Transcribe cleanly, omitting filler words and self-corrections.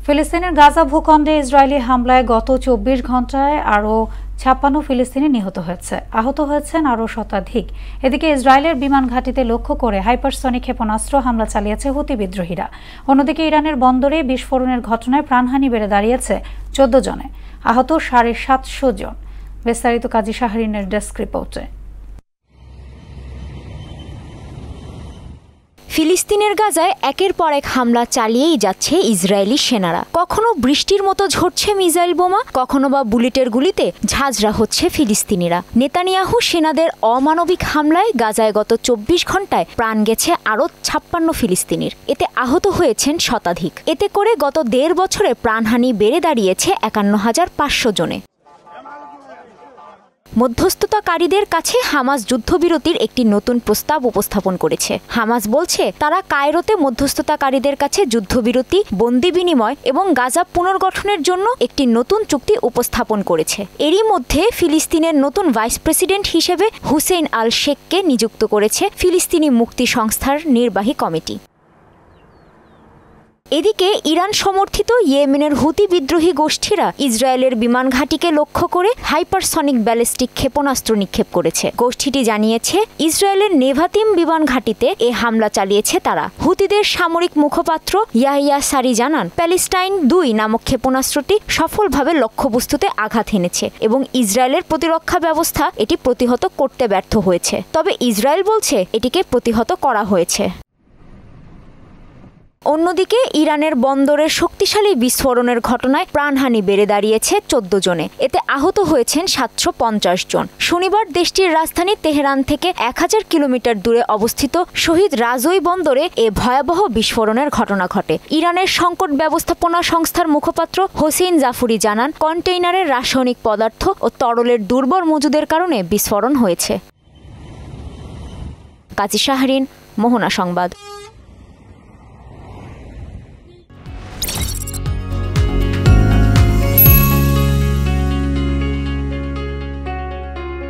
ফিলিস্তিনের গাজা ভূখণ্ডে ইসরায়েলি হামলায় গত ২৪ ঘণ্টায় আরও ৫৬ ফিলিস্তিনি নিহত হয়েছে। আহত হয়েছেন আরও শতাধিক। এদিকে ইসরায়েলের বিমান ঘাঁটিতে লক্ষ্য করে হাইপারসনিক ক্ষেপণাস্ত্র হামলা চালিয়েছে হুতি বিদ্রোহীরা। অন্যদিকে ইরানের বন্দরে বিস্ফোরণের ঘটনায় প্রাণহানি বেড়ে দাঁড়িয়েছে ১৪ জনে, আহত ৭৫০ জন। বিস্তারিত কাজী শাহরিনের ডেস্ক রিপোর্টে। ফিলিস্তিনের গাজায় একের পর এক হামলা চালিয়েই যাচ্ছে ইসরায়েলি সেনারা। কখনো বৃষ্টির মতো ঝরছে মিসাইল বোমা, কখনো বা বুলেটের গুলিতে ঝাঁঝরা হচ্ছে ফিলিস্তিনিরা। নেতানিয়াহু সেনাদের অমানবিক হামলায় গাজায় গত ২৪ ঘণ্টায় প্রাণ গেছে আরও ৫৬ ফিলিস্তিনির। এতে আহত হয়েছেন শতাধিক। এতে করে গত ১.৫ বছরে প্রাণহানি বেড়ে দাঁড়িয়েছে ৫১,৫০০ জনে। মধ্যস্থতাকারীদের কাছে হামাস যুদ্ধবিরতির একটি নতুন প্রস্তাব উপস্থাপন করেছে। হামাস বলছে তারা কায়রোতে মধ্যস্থতাকারীদের কাছে যুদ্ধবিরতি, বন্দি বিনিময় এবং গাজা পুনর্গঠনের জন্য একটি নতুন চুক্তি উপস্থাপন করেছে। এরই মধ্যে ফিলিস্তিনের নতুন ভাইস প্রেসিডেন্ট হিসেবে হুসেইন আল শেখকে নিযুক্ত করেছে ফিলিস্তিনি মুক্তি সংস্থার নির্বাহী কমিটি। এদিকে ইরান সমর্থিত ইয়েমেনের হুতি বিদ্রোহী গোষ্ঠীরা ইসরায়েলের বিমান ঘাঁটিকে লক্ষ্য করে হাইপারসনিক ব্যালিস্টিক ক্ষেপণাস্ত্র নিক্ষেপ করেছে। গোষ্ঠীটি জানিয়েছে ইসরায়েলের নেভাতিম বিমান ঘাঁটিতে এ হামলা চালিয়েছে তারা। হুতিদের সামরিক মুখপাত্র ইয়াহিয়া সারি জানান, প্যালেস্টাইন ২ নামক ক্ষেপণাস্ত্রটি সফলভাবে লক্ষ্যবস্তুতে আঘাত হেনেছে এবং ইসরায়েলের প্রতিরক্ষা ব্যবস্থা এটি প্রতিহত করতে ব্যর্থ হয়েছে। তবে ইসরায়েল বলছে এটিকে প্রতিহত করা হয়েছে। অন্যদিকে ইরানের বন্দরের শক্তিশালী বিস্ফোরণের ঘটনায় প্রাণহানি বেড়ে দাঁড়িয়েছে ১৪ জনে। এতে আহত হয়েছেন ৭৫০ জন। শনিবার দেশটির রাজধানী তেহরান থেকে ১০০০ কিলোমিটার দূরে অবস্থিত শহীদ রাজৌই বন্দরে এ ভয়াবহ বিস্ফোরণের ঘটনা ঘটে। ইরানের সংকট ব্যবস্থাপনা সংস্থার মুখপাত্র হোসেইন জাফরি জানান, কন্টেইনারের রাসায়নিক পদার্থ ও তরলের দুর্বল মজুদের কারণে বিস্ফোরণ হয়েছে। কাজী শাহরিন, মোহনা সংবাদ।